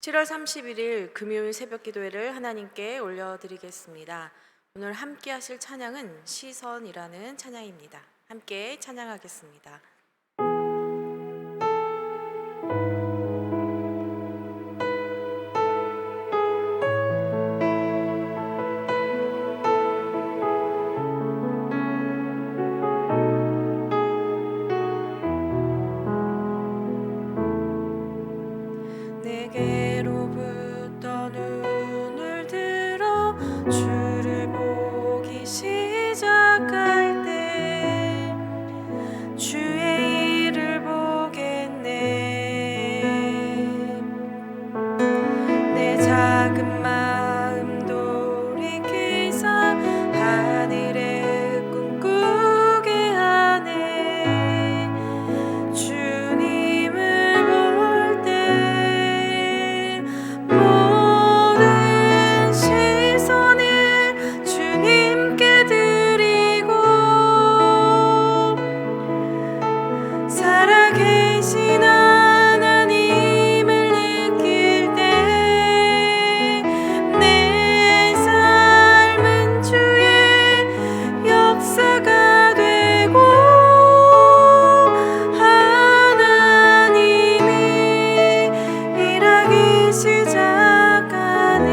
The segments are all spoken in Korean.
7월 31일 금요일 새벽 기도회를 하나님께 올려드리겠습니다. 오늘 함께 하실 찬양은 시선이라는 찬양입니다. 함께 찬양하겠습니다. 내게로부터 눈을 들어 주를 보기 시작할 때 주의 일을 보겠네. 내 작은 마음 돌이키사 하늘에 꿈꾸게 하네. 주님을 볼 때 모든 시선을 주님께 드리고 살아계신 하나님을 느낄 때 내 삶은 주의 역사가 되고 하나님이 일하기 시작하네.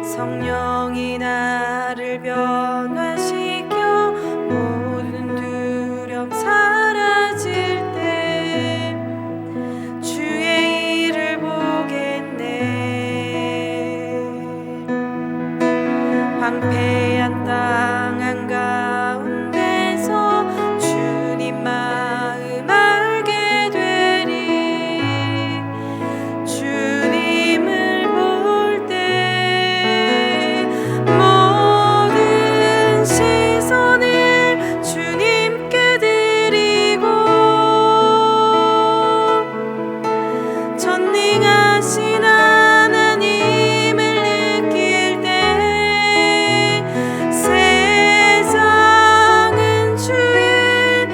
성령이 나를 변화시켜 모든 두려움 사라질 때 주의 일을 보겠네. 황폐한 땅 한가운데서 주님 마음 알게 되리. 주님을 볼 때 모든 시선을 주님께 드리고 전능하신 하나님을 느낄 때 세상은 주의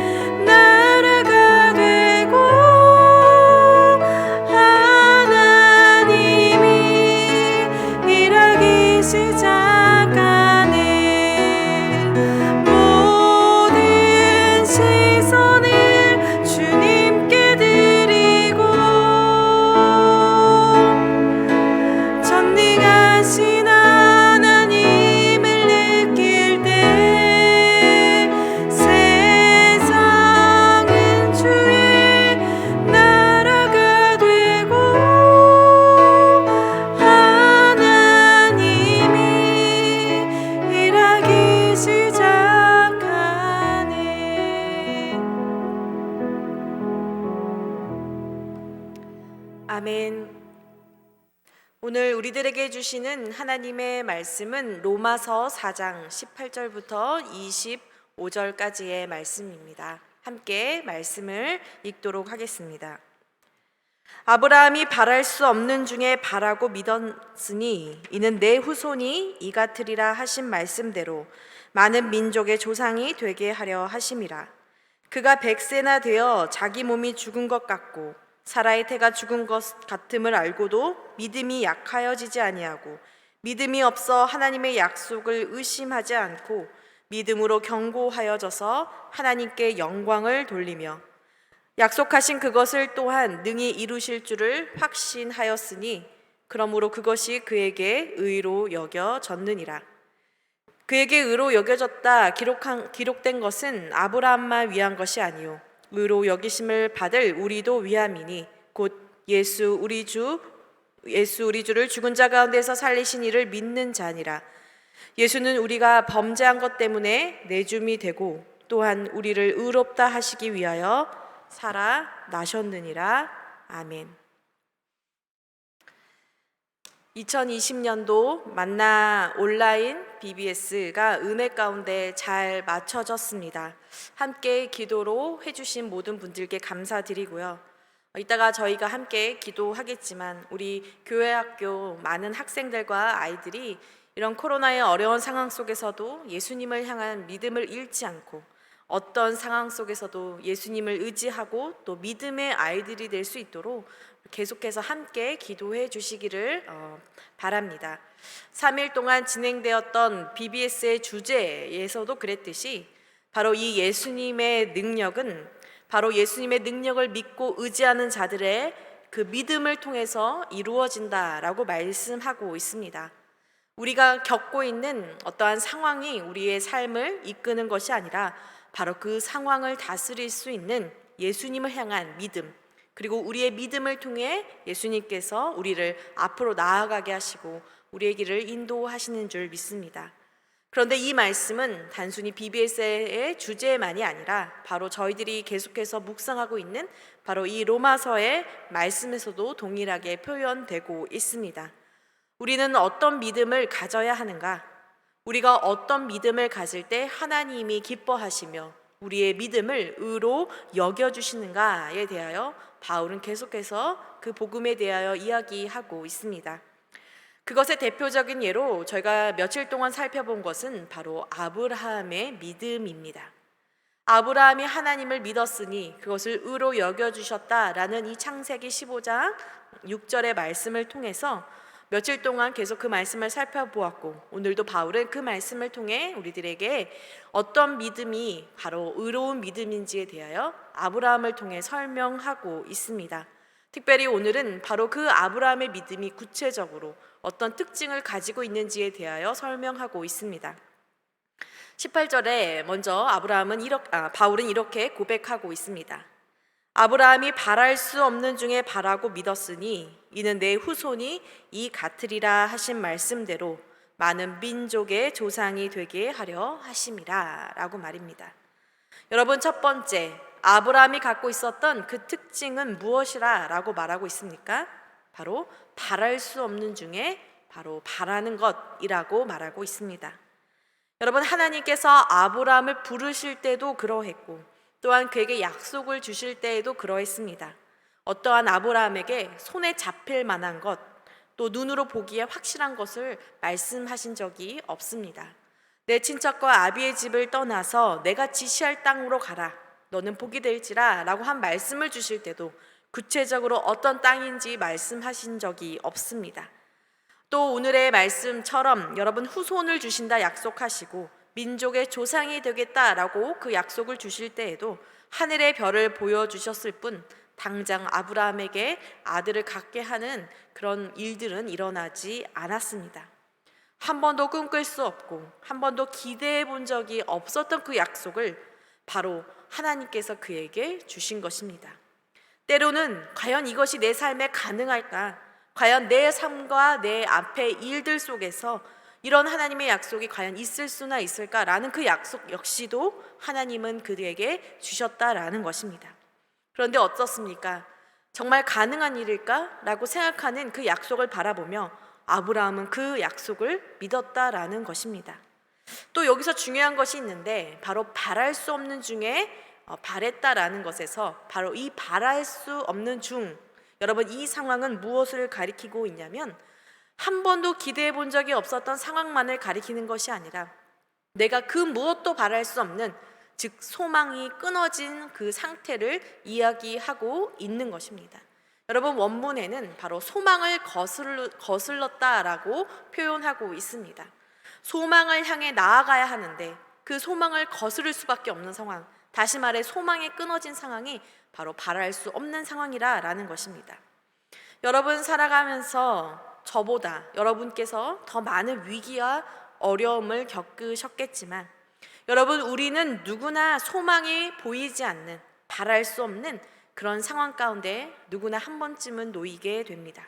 나라가 되고 하나님이 일하기 시작하네. 모든 시선을 주님께 드리고 전능하신 하나님을 느낄 때 세상은 주의 나라가 되고 하나님이 일하기 시작하네. 아멘. 오늘 우리들에게 주시는 하나님의 말씀은 로마서 4장 18절부터 25절까지의 말씀입니다. 함께 말씀을 읽도록 하겠습니다. 아브라함이 바랄 수 없는 중에 바라고 믿었으니 이는 내 후손이 이 같으리라 하신 말씀대로 많은 민족의 조상이 되게 하려 하심이라. 그가 100세나 되어 자기 몸이 죽은 것 같고 사라의 태가 죽은 것 같음을 알고도 믿음이 약하여지지 아니하고 믿음이 없어 하나님의 약속을 의심하지 않고 믿음으로 견고하여져서 하나님께 영광을 돌리며 약속하신 그것을 또한 능히 이루실 줄을 확신하였으니 그러므로 그것이 그에게 의로 여겨졌느니라. 그에게 의로 여겨졌다 기록된 것은 아브라함만 위한 것이 아니요 의로 여기심을 받을 우리도 위함이니 곧 예수 우리 주를 죽은 자 가운데서 살리신 이를 믿는 자니라. 예수는 우리가 범죄한 것 때문에 내줌이 되고 또한 우리를 의롭다 하시기 위하여 살아나셨느니라. 아멘. 2020년도 만나 온라인 BBS가 은혜 가운데 잘 맞춰졌습니다. 함께 기도로 해주신 모든 분들께 감사드리고요. 이따가 저희가 함께 기도하겠지만 우리 교회 학교 많은 학생들과 아이들이 이런 코로나의 어려운 상황 속에서도 예수님을 향한 믿음을 잃지 않고 어떤 상황 속에서도 예수님을 의지하고 또 믿음의 아이들이 될 수 있도록 계속해서 함께 기도해 주시기를 바랍니다. 3일 동안 진행되었던 BBS의 주제에서도 그랬듯이 바로 이 예수님의 능력은 바로 예수님의 능력을 믿고 의지하는 자들의 그 믿음을 통해서 이루어진다라고 말씀하고 있습니다. 우리가 겪고 있는 어떠한 상황이 우리의 삶을 이끄는 것이 아니라 바로 그 상황을 다스릴 수 있는 예수님을 향한 믿음, 그리고 우리의 믿음을 통해 예수님께서 우리를 앞으로 나아가게 하시고 우리의 길을 인도하시는 줄 믿습니다. 그런데 이 말씀은 단순히 BBS의 주제만이 아니라 바로 저희들이 계속해서 묵상하고 있는 바로 이 로마서의 말씀에서도 동일하게 표현되고 있습니다. 우리는 어떤 믿음을 가져야 하는가? 우리가 어떤 믿음을 가질 때 하나님이 기뻐하시며 우리의 믿음을 의로 여겨주시는가에 대하여 바울은 계속해서 그 복음에 대하여 이야기하고 있습니다. 그것의 대표적인 예로 저희가 며칠 동안 살펴본 것은 바로 아브라함의 믿음입니다. 아브라함이 하나님을 믿었으니 그것을 의로 여겨주셨다라는 이 창세기 15장 6절의 말씀을 통해서 며칠 동안 계속 그 말씀을 살펴보았고, 오늘도 바울은 그 말씀을 통해 우리들에게 어떤 믿음이 바로 의로운 믿음인지에 대하여 아브라함을 통해 설명하고 있습니다. 특별히 오늘은 바로 그 아브라함의 믿음이 구체적으로 어떤 특징을 가지고 있는지에 대하여 설명하고 있습니다. 18절에 먼저 바울은 이렇게 고백하고 있습니다. 아브라함이 바랄 수 없는 중에 바라고 믿었으니 이는 내 후손이 이 같으리라 하신 말씀대로 많은 민족의 조상이 되게 하려 하심이라 라고 말입니다. 여러분, 첫 번째, 아브라함이 갖고 있었던 그 특징은 무엇이라 라고 말하고 있습니까? 바로 바랄 수 없는 중에 바로 바라는 것이라고 말하고 있습니다. 여러분, 하나님께서 아브라함을 부르실 때도 그러했고 또한 그에게 약속을 주실 때에도 그러했습니다. 어떠한 아브라함에게 손에 잡힐 만한 것, 또 눈으로 보기에 확실한 것을 말씀하신 적이 없습니다. 내 친척과 아비의 집을 떠나서 내가 지시할 땅으로 가라, 너는 복이 될지라 라고 한 말씀을 주실 때도 구체적으로 어떤 땅인지 말씀하신 적이 없습니다. 또 오늘의 말씀처럼 여러분, 후손을 주신다 약속하시고 민족의 조상이 되겠다라고 그 약속을 주실 때에도 하늘의 별을 보여주셨을 뿐 당장 아브라함에게 아들을 갖게 하는 그런 일들은 일어나지 않았습니다. 한 번도 꿈꿀 수 없고 한 번도 기대해 본 적이 없었던 그 약속을 바로 하나님께서 그에게 주신 것입니다. 때로는 과연 이것이 내 삶에 가능할까? 과연 내 삶과 내 앞의 일들 속에서 이런 하나님의 약속이 과연 있을 수나 있을까라는 그 약속 역시도 하나님은 그에게 주셨다라는 것입니다. 그런데 어떻습니까? 정말 가능한 일일까? 라고 생각하는 그 약속을 바라보며 아브라함은 그 약속을 믿었다라는 것입니다. 또 여기서 중요한 것이 있는데 바로 바랄 수 없는 중에 바랬다라는 것에서 바로 이 바랄 수 없는 중, 여러분, 이 상황은 무엇을 가리키고 있냐면 한 번도 기대해 본 적이 없었던 상황만을 가리키는 것이 아니라 내가 그 무엇도 바랄 수 없는, 즉 소망이 끊어진 그 상태를 이야기하고 있는 것입니다. 여러분, 원문에는 바로 소망을 거슬렀다라고 표현하고 있습니다. 소망을 향해 나아가야 하는데 그 소망을 거스를 수밖에 없는 상황, 다시 말해 소망이 끊어진 상황이 바로 바랄 수 없는 상황이라는 것입니다. 여러분, 살아가면서 저보다 여러분께서 더 많은 위기와 어려움을 겪으셨겠지만 여러분, 우리는 누구나 소망이 보이지 않는, 바랄 수 없는 그런 상황 가운데 누구나 한 번쯤은 놓이게 됩니다.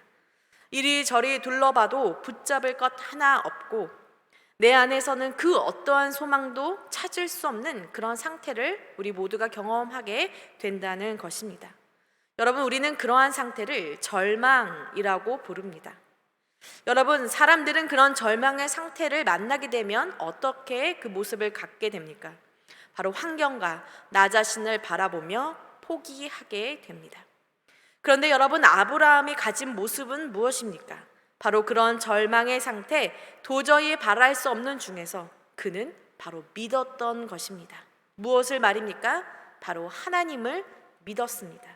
이리저리 둘러봐도 붙잡을 것 하나 없고 내 안에서는 그 어떠한 소망도 찾을 수 없는 그런 상태를 우리 모두가 경험하게 된다는 것입니다. 여러분, 우리는 그러한 상태를 절망이라고 부릅니다. 여러분, 사람들은 그런 절망의 상태를 만나게 되면 어떻게 그 모습을 갖게 됩니까? 바로 환경과 나 자신을 바라보며 포기하게 됩니다. 그런데 여러분, 아브라함이 가진 모습은 무엇입니까? 바로 그런 절망의 상태, 도저히 바랄 수 없는 중에서 그는 바로 믿었던 것입니다. 무엇을 말입니까? 바로 하나님을 믿었습니다.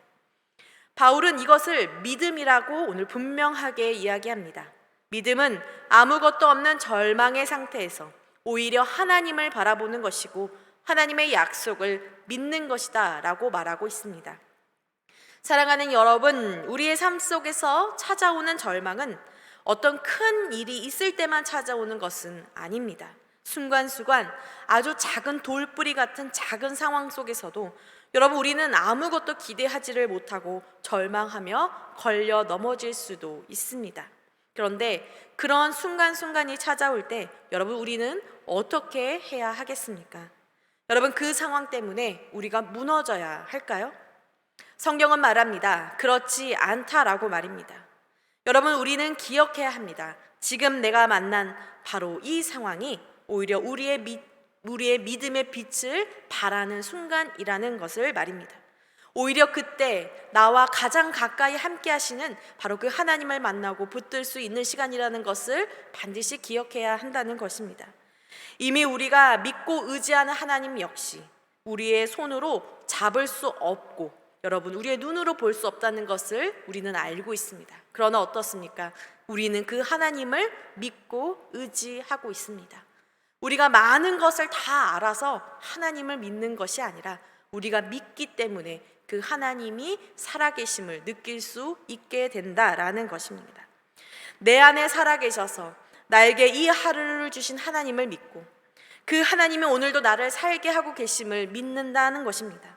바울은 이것을 믿음이라고 오늘 분명하게 이야기합니다. 믿음은 아무것도 없는 절망의 상태에서 오히려 하나님을 바라보는 것이고 하나님의 약속을 믿는 것이다 라고 말하고 있습니다. 사랑하는 여러분, 우리의 삶 속에서 찾아오는 절망은 어떤 큰 일이 있을 때만 찾아오는 것은 아닙니다. 순간순간 아주 작은 돌뿌리 같은 작은 상황 속에서도 여러분, 우리는 아무것도 기대하지를 못하고 절망하며 걸려 넘어질 수도 있습니다. 그런데 그런 순간순간이 찾아올 때 여러분, 우리는 어떻게 해야 하겠습니까? 여러분, 그 상황 때문에 우리가 무너져야 할까요? 성경은 말합니다. 그렇지 않다라고 말입니다. 여러분, 우리는 기억해야 합니다. 지금 내가 만난 바로 이 상황이 오히려 우리의 믿음의 빛을 발하는 순간이라는 것을 말입니다. 오히려 그때 나와 가장 가까이 함께 하시는 바로 그 하나님을 만나고 붙들 수 있는 시간이라는 것을 반드시 기억해야 한다는 것입니다. 이미 우리가 믿고 의지하는 하나님 역시 우리의 손으로 잡을 수 없고 여러분, 우리의 눈으로 볼 수 없다는 것을 우리는 알고 있습니다. 그러나 어떻습니까? 우리는 그 하나님을 믿고 의지하고 있습니다. 우리가 많은 것을 다 알아서 하나님을 믿는 것이 아니라 우리가 믿기 때문에 그 하나님이 살아계심을 느낄 수 있게 된다라는 것입니다. 내 안에 살아계셔서 나에게 이 하루를 주신 하나님을 믿고 그 하나님이 오늘도 나를 살게 하고 계심을 믿는다는 것입니다.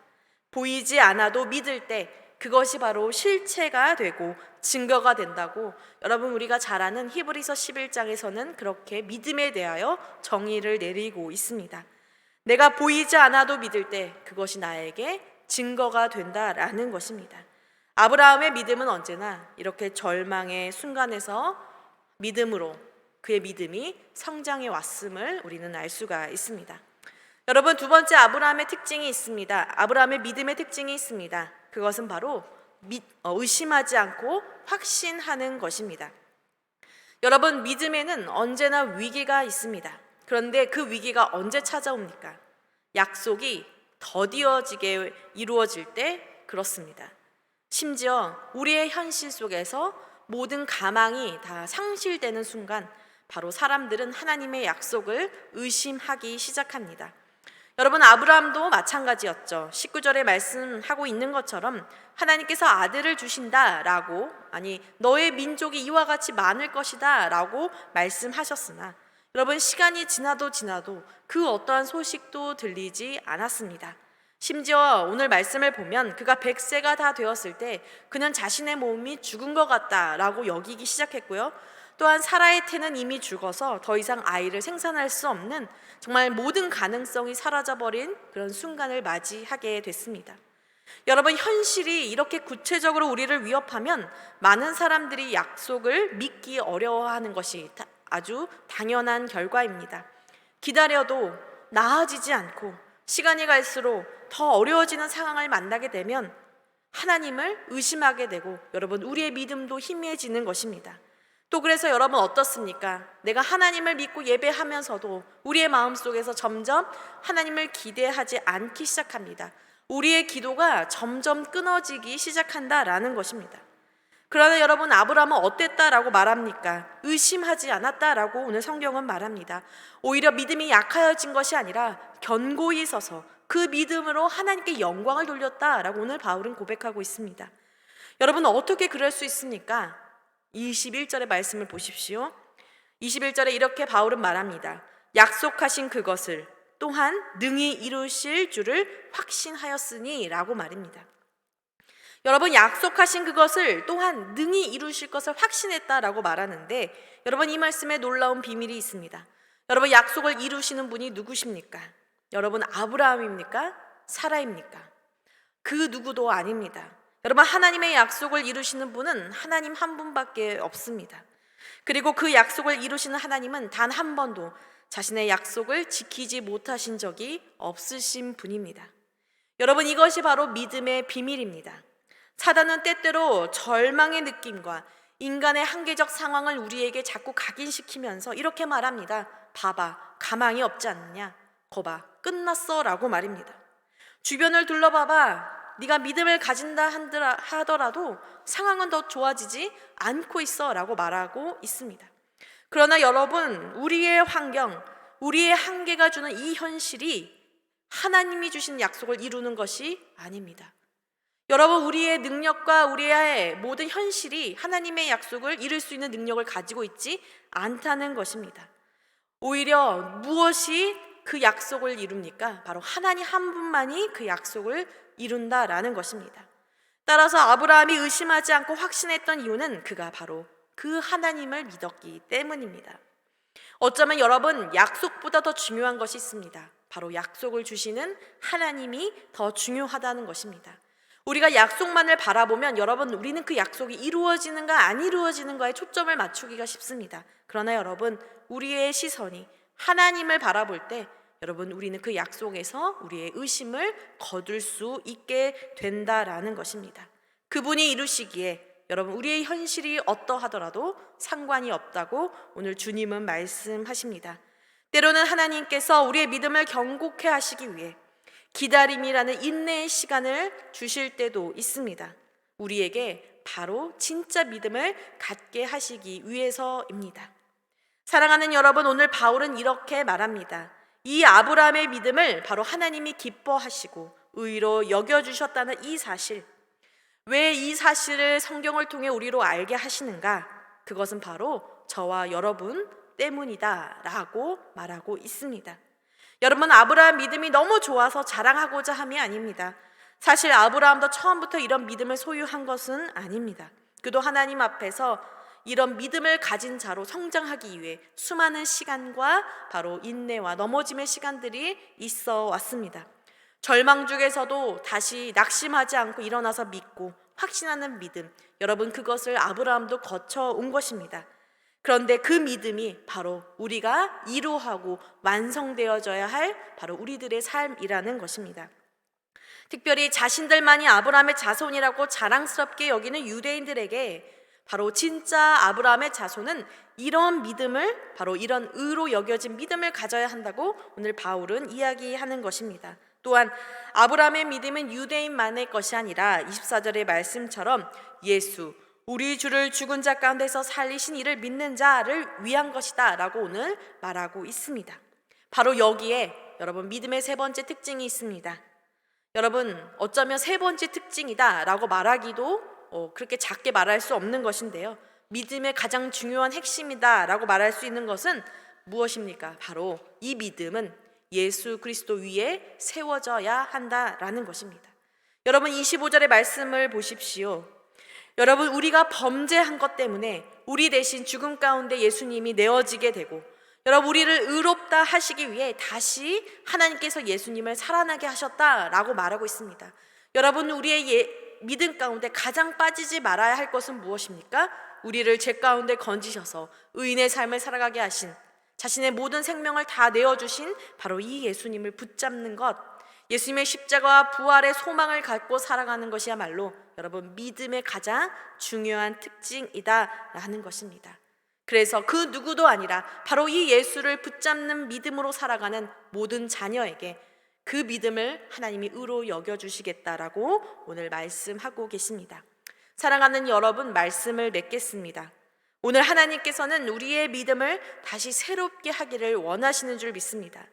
보이지 않아도 믿을 때 그것이 바로 실체가 되고 증거가 된다고 여러분, 우리가 잘 아는 히브리서 11장에서는 그렇게 믿음에 대하여 정의를 내리고 있습니다. 내가 보이지 않아도 믿을 때 그것이 나에게 증거가 된다라는 것입니다. 아브라함의 믿음은 언제나 이렇게 절망의 순간에서 믿음으로 그의 믿음이 성장해 왔음을 우리는 알 수가 있습니다. 여러분, 두 번째 아브라함의 특징이 있습니다. 아브라함의 믿음의 특징이 있습니다. 그것은 바로 의심하지 않고 확신하는 것입니다. 여러분, 믿음에는 언제나 위기가 있습니다. 그런데 그 위기가 언제 찾아옵니까? 약속이 더디어지게 이루어질 때 그렇습니다. 심지어 우리의 현실 속에서 모든 가망이 다 상실되는 순간 바로 사람들은 하나님의 약속을 의심하기 시작합니다. 여러분, 아브라함도 마찬가지였죠. 19절에 말씀하고 있는 것처럼 하나님께서 아들을 주신다라고, 아니 너의 민족이 이와 같이 많을 것이다 라고 말씀하셨으나 여러분, 시간이 지나도 그 어떠한 소식도 들리지 않았습니다. 심지어 오늘 말씀을 보면 그가 100세가 다 되었을 때 그는 자신의 몸이 죽은 것 같다라고 여기기 시작했고요. 또한 사라의 태는 이미 죽어서 더 이상 아이를 생산할 수 없는 정말 모든 가능성이 사라져버린 그런 순간을 맞이하게 됐습니다. 여러분, 현실이 이렇게 구체적으로 우리를 위협하면 많은 사람들이 약속을 믿기 어려워하는 것이 아주 당연한 결과입니다. 기다려도 나아지지 않고 시간이 갈수록 더 어려워지는 상황을 만나게 되면 하나님을 의심하게 되고 여러분, 우리의 믿음도 희미해지는 것입니다. 또 그래서 여러분 어떻습니까? 내가 하나님을 믿고 예배하면서도 우리의 마음속에서 점점 하나님을 기대하지 않기 시작합니다. 우리의 기도가 점점 끊어지기 시작한다라는 것입니다. 그러나 여러분, 아브라함은 어땠다라고 말합니까? 의심하지 않았다라고 오늘 성경은 말합니다. 오히려 믿음이 약하여진 것이 아니라 견고히 서서 그 믿음으로 하나님께 영광을 돌렸다라고 오늘 바울은 고백하고 있습니다. 여러분, 어떻게 그럴 수 있습니까? 21절의 말씀을 보십시오. 21절에 이렇게 바울은 말합니다. 약속하신 그것을 또한 능히 이루실 줄을 확신하였으니 라고 말입니다. 여러분, 약속하신 그것을 또한 능히 이루실 것을 확신했다라고 말하는데 여러분, 이 말씀에 놀라운 비밀이 있습니다. 여러분, 약속을 이루시는 분이 누구십니까? 여러분, 아브라함입니까? 사라입니까? 그 누구도 아닙니다. 여러분, 하나님의 약속을 이루시는 분은 하나님 한 분밖에 없습니다. 그리고 그 약속을 이루시는 하나님은 단 한 번도 자신의 약속을 지키지 못하신 적이 없으신 분입니다. 여러분, 이것이 바로 믿음의 비밀입니다. 사단은 때때로 절망의 느낌과 인간의 한계적 상황을 우리에게 자꾸 각인시키면서 이렇게 말합니다. 봐봐, 가망이 없지 않느냐? 거봐, 끝났어 라고 말입니다. 주변을 둘러봐봐. 네가 믿음을 가진다 하더라도 상황은 더 좋아지지 않고 있어 라고 말하고 있습니다. 그러나 여러분, 우리의 환경, 우리의 한계가 주는 이 현실이 하나님이 주신 약속을 이루는 것이 아닙니다. 여러분, 우리의 능력과 우리의 모든 현실이 하나님의 약속을 이룰 수 있는 능력을 가지고 있지 않다는 것입니다. 오히려 무엇이 그 약속을 이룹니까? 바로 하나님 한 분만이 그 약속을 이룬다라는 것입니다. 따라서 아브라함이 의심하지 않고 확신했던 이유는 그가 바로 그 하나님을 믿었기 때문입니다. 어쩌면 여러분, 약속보다 더 중요한 것이 있습니다. 바로 약속을 주시는 하나님이 더 중요하다는 것입니다. 우리가 약속만을 바라보면 여러분, 우리는 그 약속이 이루어지는가 안 이루어지는가에 초점을 맞추기가 쉽습니다. 그러나 여러분, 우리의 시선이 하나님을 바라볼 때 여러분, 우리는 그 약속에서 우리의 의심을 거둘 수 있게 된다라는 것입니다. 그분이 이루시기에 여러분, 우리의 현실이 어떠하더라도 상관이 없다고 오늘 주님은 말씀하십니다. 때로는 하나님께서 우리의 믿음을 견고케 하시기 위해 기다림이라는 인내의 시간을 주실 때도 있습니다. 우리에게 바로 진짜 믿음을 갖게 하시기 위해서입니다. 사랑하는 여러분, 오늘 바울은 이렇게 말합니다. 이 아브라함의 믿음을 바로 하나님이 기뻐하시고 의로 여겨주셨다는 이 사실, 왜 이 사실을 성경을 통해 우리로 알게 하시는가? 그것은 바로 저와 여러분 때문이다 라고 말하고 있습니다. 여러분, 아브라함 믿음이 너무 좋아서 자랑하고자 함이 아닙니다. 사실 아브라함도 처음부터 이런 믿음을 소유한 것은 아닙니다. 그도 하나님 앞에서 이런 믿음을 가진 자로 성장하기 위해 수많은 시간과 바로 인내와 넘어짐의 시간들이 있어 왔습니다. 절망 중에서도 다시 낙심하지 않고 일어나서 믿고 확신하는 믿음, 여러분, 그것을 아브라함도 거쳐온 것입니다. 그런데 그 믿음이 바로 우리가 이루하고 완성되어져야 할 바로 우리들의 삶이라는 것입니다. 특별히 자신들만이 아브라함의 자손이라고 자랑스럽게 여기는 유대인들에게 바로 진짜 아브라함의 자손은 이런 믿음을, 바로 이런 의로 여겨진 믿음을 가져야 한다고 오늘 바울은 이야기하는 것입니다. 또한 아브라함의 믿음은 유대인만의 것이 아니라 24절의 말씀처럼 예수, 우리 주를 죽은 자 가운데서 살리신 이를 믿는 자를 위한 것이다 라고 오늘 말하고 있습니다. 바로 여기에 여러분, 믿음의 세 번째 특징이 있습니다. 여러분, 어쩌면 세 번째 특징이다 라고 말하기도 그렇게 작게 말할 수 없는 것인데요, 믿음의 가장 중요한 핵심이다 라고 말할 수 있는 것은 무엇입니까? 바로 이 믿음은 예수 그리스도 위에 세워져야 한다라는 것입니다. 여러분, 25절의 말씀을 보십시오. 여러분, 우리가 범죄한 것 때문에 우리 대신 죽음 가운데 예수님이 내어지게 되고, 여러분, 우리를 의롭다 하시기 위해 다시 하나님께서 예수님을 살아나게 하셨다라고 말하고 있습니다. 여러분, 우리의 믿음 가운데 가장 빠지지 말아야 할 것은 무엇입니까? 우리를 죄 가운데 건지셔서 의인의 삶을 살아가게 하신, 자신의 모든 생명을 다 내어주신 바로 이 예수님을 붙잡는 것, 예수님의 십자가와 부활의 소망을 갖고 살아가는 것이야말로 여러분, 믿음의 가장 중요한 특징이다라는 것입니다. 그래서 그 누구도 아니라 바로 이 예수를 붙잡는 믿음으로 살아가는 모든 자녀에게 그 믿음을 하나님이 의로 여겨주시겠다라고 오늘 말씀하고 계십니다. 사랑하는 여러분, 말씀을 맺겠습니다. 오늘 하나님께서는 우리의 믿음을 다시 새롭게 하기를 원하시는 줄 믿습니다.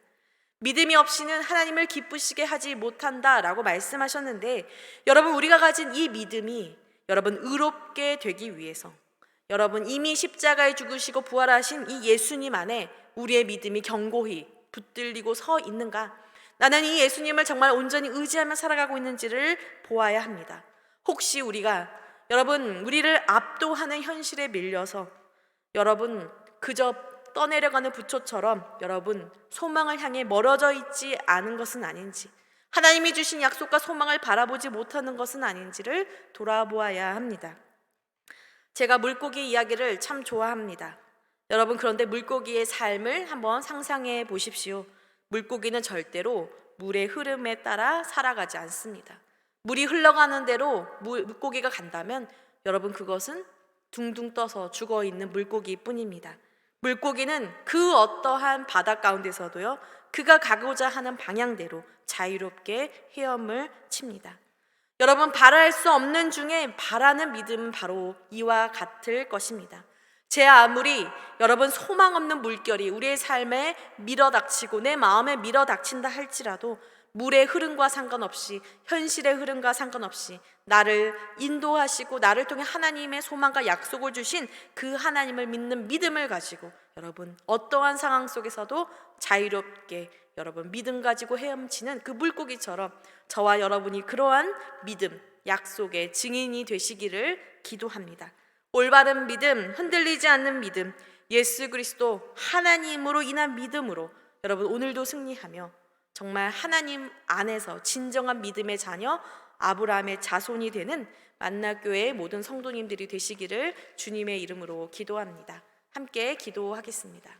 믿음이 없이는 하나님을 기쁘시게 하지 못한다라고 말씀하셨는데, 여러분, 우리가 가진 이 믿음이 여러분 의롭게 되기 위해서, 여러분 이미 십자가에 죽으시고 부활하신 이 예수님 안에 우리의 믿음이 견고히 붙들리고 서 있는가? 나는 이 예수님을 정말 온전히 의지하며 살아가고 있는지를 보아야 합니다. 혹시 우리가 여러분 우리를 압도하는 현실에 밀려서 여러분 그저 떠내려가는 부초처럼 여러분 소망을 향해 멀어져 있지 않은 것은 아닌지, 하나님이 주신 약속과 소망을 바라보지 못하는 것은 아닌지를 돌아보아야 합니다. 제가 물고기 이야기를 참 좋아합니다. 여러분, 그런데 물고기의 삶을 한번 상상해 보십시오. 물고기는 절대로 물의 흐름에 따라 살아가지 않습니다. 물이 흘러가는 대로 물고기가 간다면 여러분 그것은 둥둥 떠서 죽어있는 물고기뿐입니다. 물고기는 그 어떠한 바다 가운데서도요 그가 가고자 하는 방향대로 자유롭게 헤엄을 칩니다. 여러분, 바랄 수 없는 중에 바라는 믿음은 바로 이와 같을 것입니다. 제 아무리 여러분 소망 없는 물결이 우리의 삶에 밀어닥치고 내 마음에 밀어닥친다 할지라도 물의 흐름과 상관없이, 현실의 흐름과 상관없이 나를 인도하시고 나를 통해 하나님의 소망과 약속을 주신 그 하나님을 믿는 믿음을 가지고 여러분 어떠한 상황 속에서도 자유롭게 여러분 믿음 가지고 헤엄치는 그 물고기처럼 저와 여러분이 그러한 믿음, 약속의 증인이 되시기를 기도합니다. 올바른 믿음, 흔들리지 않는 믿음, 예수 그리스도 하나님으로 인한 믿음으로 여러분 오늘도 승리하며 정말 하나님 안에서 진정한 믿음의 자녀 아브라함의 자손이 되는 만나교회의 모든 성도님들이 되시기를 주님의 이름으로 기도합니다. 함께 기도하겠습니다.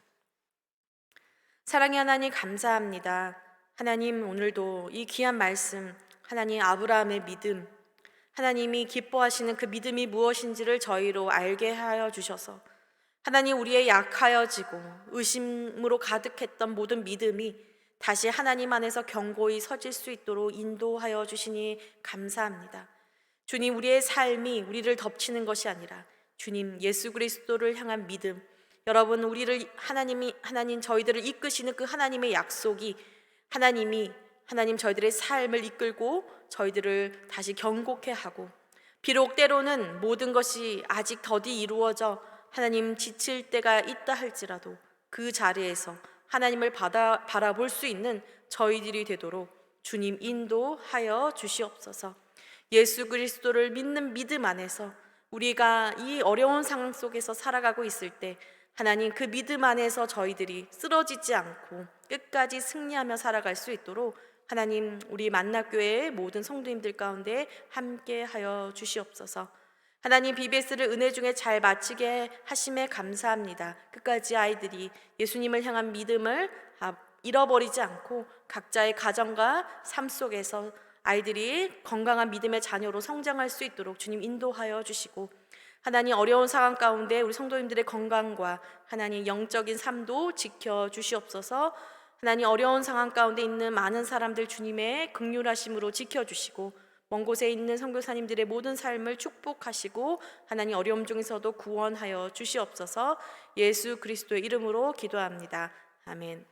사랑의 하나님, 감사합니다. 하나님, 오늘도 이 귀한 말씀, 하나님 아브라함의 믿음, 하나님이 기뻐하시는 그 믿음이 무엇인지를 저희로 알게 하여 주셔서 하나님, 우리의 약하여지고 의심으로 가득했던 모든 믿음이 다시 하나님 안에서 견고히 서질 수 있도록 인도하여 주시니 감사합니다. 주님, 우리의 삶이 우리를 덮치는 것이 아니라 주님 예수 그리스도를 향한 믿음, 여러분 우리를 하나님 저희들을 이끄시는 그 하나님의 약속이 하나님 저희들의 삶을 이끌고 저희들을 다시 견고케 하고, 비록 때로는 모든 것이 아직 더디 이루어져 하나님 지칠 때가 있다 할지라도 그 자리에서 하나님을 바라볼 수 있는 저희들이 되도록 주님 인도하여 주시옵소서. 예수 그리스도를 믿는 믿음 안에서 우리가 이 어려운 상황 속에서 살아가고 있을 때 하나님 그 믿음 안에서 저희들이 쓰러지지 않고 끝까지 승리하며 살아갈 수 있도록 하나님 우리 만나교회의 모든 성도님들 가운데 함께하여 주시옵소서. 하나님, BBS를 은혜 중에 잘 마치게 하심에 감사합니다. 끝까지 아이들이 예수님을 향한 믿음을 잃어버리지 않고 각자의 가정과 삶 속에서 아이들이 건강한 믿음의 자녀로 성장할 수 있도록 주님 인도하여 주시고, 하나님 어려운 상황 가운데 우리 성도님들의 건강과 하나님 영적인 삶도 지켜 주시옵소서. 하나님 어려운 상황 가운데 있는 많은 사람들 주님의 긍휼하심으로 지켜주시고 먼 곳에 있는 선교사님들의 모든 삶을 축복하시고 하나님 어려움 중에서도 구원하여 주시옵소서. 예수 그리스도의 이름으로 기도합니다. 아멘.